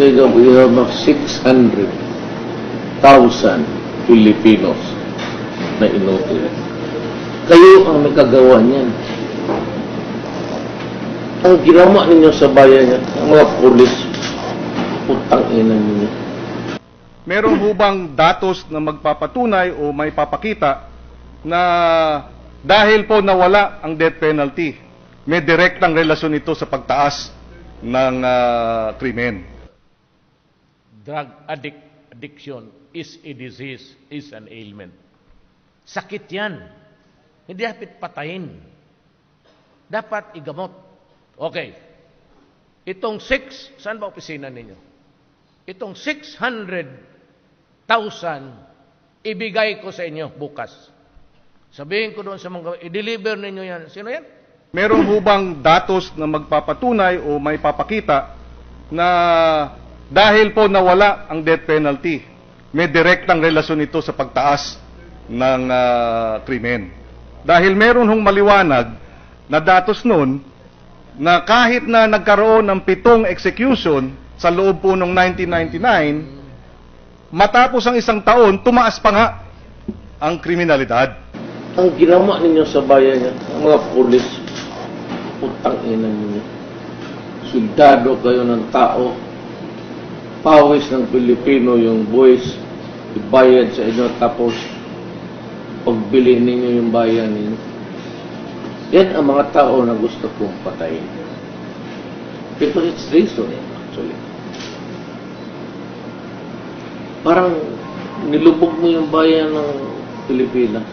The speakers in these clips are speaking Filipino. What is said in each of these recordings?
we have 600,000 Filipinos na inutil. Kayo ang may kagawa niyan. Ang ginawa ninyo sa bayan niya, ang mga pulis, putang ina ninyo. Meron hubang datos na magpapatunay o may papakita na dahil po nawala ang death penalty, may direktang relasyon ito sa pagtaas ng krimen. Drug addiction is a disease, is an ailment. Sakit yan. Hindi dapat patayin. Dapat igamot. Okay. Itong saan ba opisina ninyo? Itong 600,000 ibigay ko sa inyo bukas. Sabihin ko doon sa mga, i-deliver ninyo yan. Sino yan? Meron hubang datos na magpapatunay o may papakita na dahil po nawala ang death penalty, may direktang relasyon ito sa pagtaas ng krimen. Dahil meron hong maliwanag na datos nun na kahit na nagkaroon ng 7 execution sa loob po noong 1999, matapos ang 1 taon, tumaas pa nga ang kriminalidad. Ang ginawa ninyo sa bayan niya, ang mga pulis, putang ina ninyo. Soldado kayo ng tao, pawis ng Pilipino yung buwis, ibayad sa inyo, tapos pagbili ninyo yung bayan ninyo. Yan ang mga tao na gusto kong patayin. Because it's reason, actually. Parang nilubog mo yung bayan ng Pilipinas.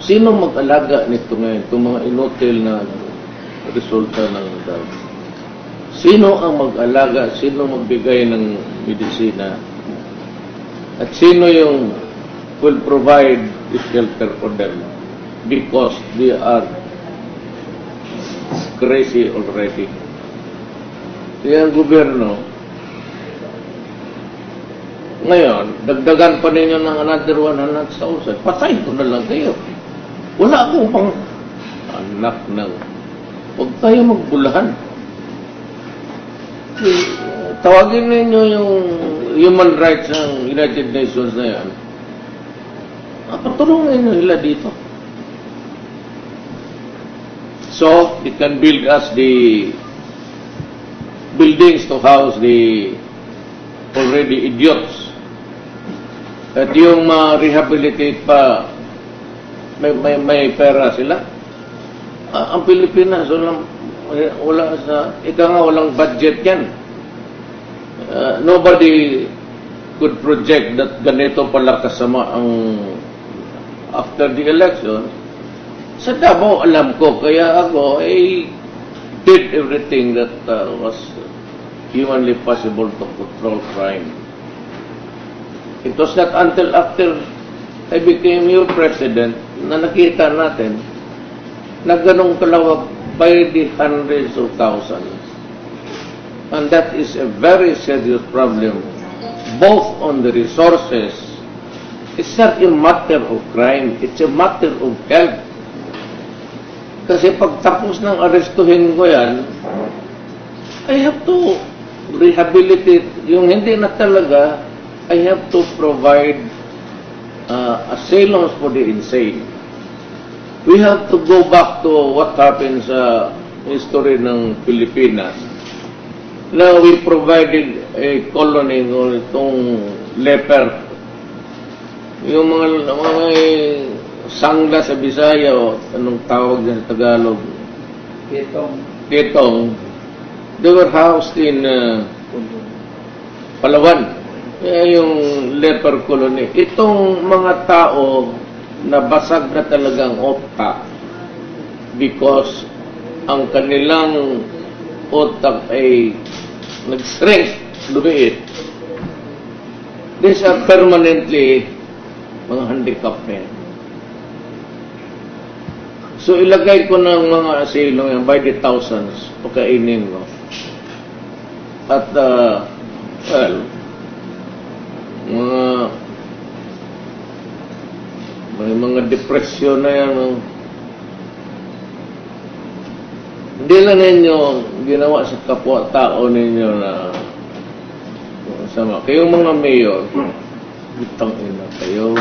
Sino mag-alaga nito ngayon? Itong mga inutil na resulta ng drug. Sino ang mag-alaga? Sino magbigay ng medisina? At sino yung will provide the shelter for them? Because they are crazy already. Kaya ang gobyerno, ngayon, dagdagan pa ninyo ng another 100,000. Patay ko na lang kayo. Wala akong pang anak ng... Huwag tayo magbulahan. Tawagin ninyo yung human rights ng United Nations na yan. Patulungan ninyo sila dito. So, it can build us the buildings to house the already idiots. At yung ma-rehabilitate pa, may pera sila. Ang Pilipinas, wala sa, walang budget yan. Nobody could project that ganito pala kasama ang after the election. Sa Davao, alam ko, kaya ako, did everything that was humanly possible to control crime. It was not until after I became your president na nakita natin na ganong kalawag by the hundreds of thousands. And that is a very serious problem, both on the resources. It's not a matter of crime, it's a matter of health. Kasi pagtapos ng arestuhin ko yan, I have to rehabilitate. Yung hindi na talaga, I have to provide asylums for the insane. We have to go back to what happened sa history ng Pilipinas. Now, we provided a colony ng itong leper. Yung mga sangla sa Bisaya, o anong tawag din sa Tagalog? Ketong. They were housed in Palawan. Yung leper colony. Itong mga tao na basag na talagang utak because ang kanilang utak ay nag-strength, lumiit. These are permanently mga handicap na yan. So, ilagay ko ng mga asilo yan by the thousands, pagkainin mo. At, may mga depresyon na yan. Hindi lang ninyo ginawa sa kapwa-tao ninyo na Sama. Kayong mga mayor, bitang ina kayo.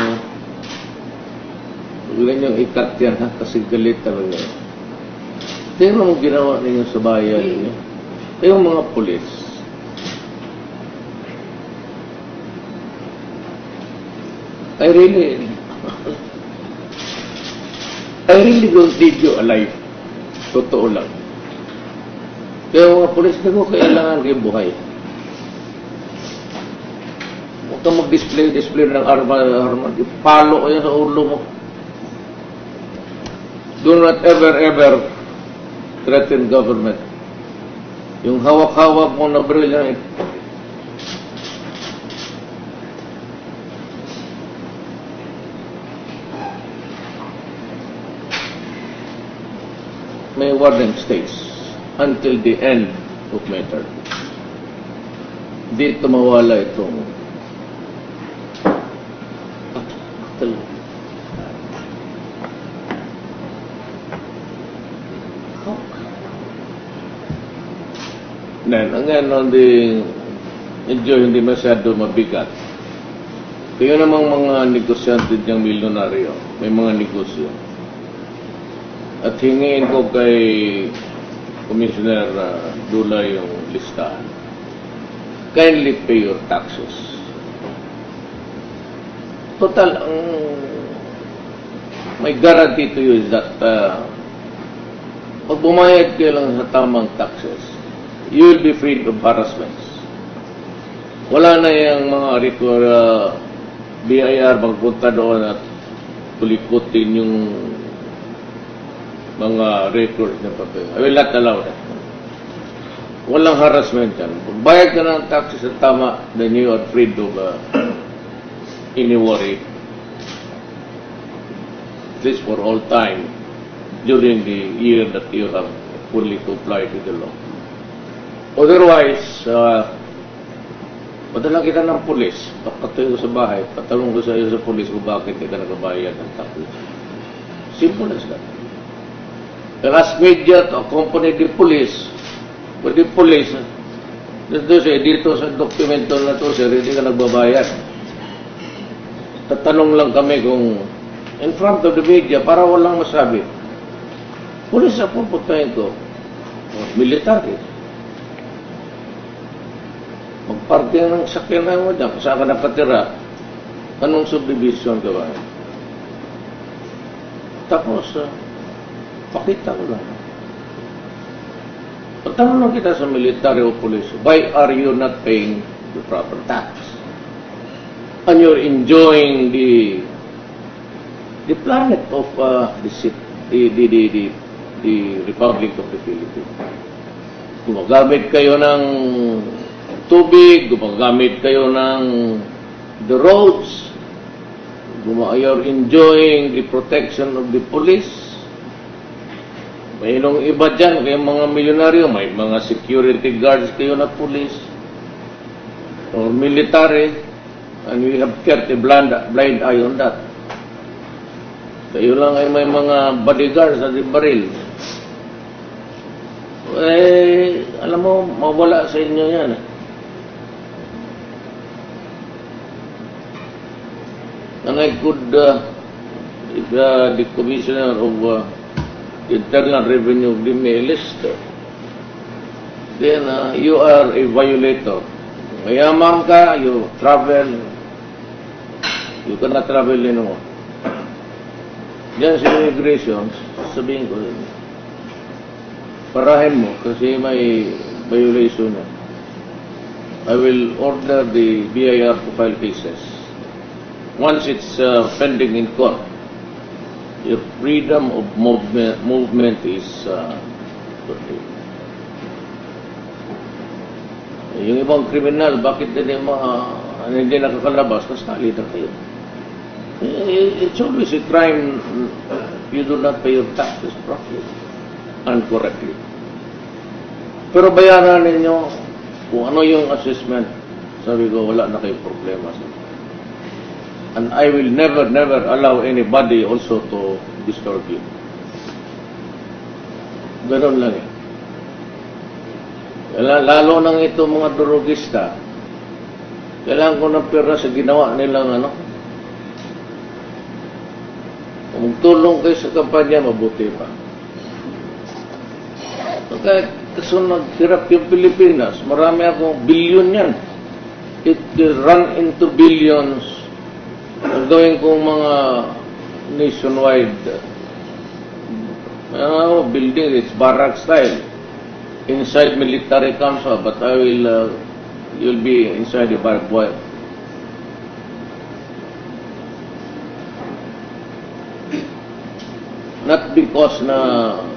Huwag ninyong ikat yan, ha? Kasi galit talaga. Tingnan mo ginawa ninyo sa bayan ninyo. Kayong mga pulis. I really don't need you alive. Totoo lang. Kaya mga pulis, hindi mo kailangan kayo buhay. Huwag kang mag-display ng arma. Ipalo ko yan sa ulo mo. Do not ever threaten government. Yung hawak-hawak mo na baril yan, may warning states until the end of my term. Dito mawala itong ang ano, medyo hindi masyado mabigat. Kaya namang mga negosyante diyang milyonaryo, may mga negosyo. At hingin ko kay Commissioner Dula yung listahan. Kindly pay your taxes. Total, ang may guarantee to you is that pag bumayad kayo lang sa tamang taxes, you will be free of harassments. Wala na yung mga BIR magpunta doon at tulikutin yung mga records na papel. I will not allow that. Walang harassment yan. Kung bayad ka ng taxes sa tama, then you are free of any worry. At least for all time during the year that you have fully complied with the law. Otherwise, padala kita ng pulis, pagkatayo ko sa bahay, patalong ko sa iyo sa pulis kung bakit kita nagabayad ng taxes. Simple as that. And ask media to accompany the police. But the police, dito sa dokumento na to, sir, hindi ka nagbabayad. Tatanong lang kami kung in front of the media para walang masabi. Police na pupuntahin ko. Military. Magparking ng sakyanan mo dyan. Kung saan ka nakatira, anong subdivision ka ba? Tapos, pakita ko lang. Pagtanong lang kita sa military o police, why are you not paying the proper tax? And you're enjoying the planet of the Republic of the Philippines. Gumagamit kayo ng tubig, gumagamit kayo ng the roads, you're enjoying the protection of the police. May nung iba dyan, kayong mga milyonaryo, may mga security guards kayo na police or military, and we have kept a blind eye on that. Kayo lang ay may mga bodyguards sa baril. Alam mo, mawala sa inyo yan. And I could, if the Commissioner of Internal Revenue give me a list, then you are a violator. Mayaman ka, you travel, you cannot travel anymore. Diyan sa immigration, sabihin ko, parahin mo kasi may violation na. I will order the BIR to file cases. Once it's pending in court, your freedom of movement is yung ibang kriminal, bakit hindi nakakalabas? Kasali na kayo. It's always a crime if you do not pay your taxes properly and correctly. Pero bayaran ninyo kung ano yung assessment. Sabi ko, wala na kayong problema sa and I will never allow anybody also to disturb you. Ganon lang eh. Lalo nang ito mga drogista, Kailangan ko ng pera sa ginawa nilang ano. Kung magtulong kayo sa kampanya, mabuti pa. Kaya kasunod, hirap yung Pilipinas. Marami akong billion yan. It will run into billions. Gawin kong mga nationwide building, it's barrack style. Inside military camps, but I will, you'll be inside the barbed wire. Not because na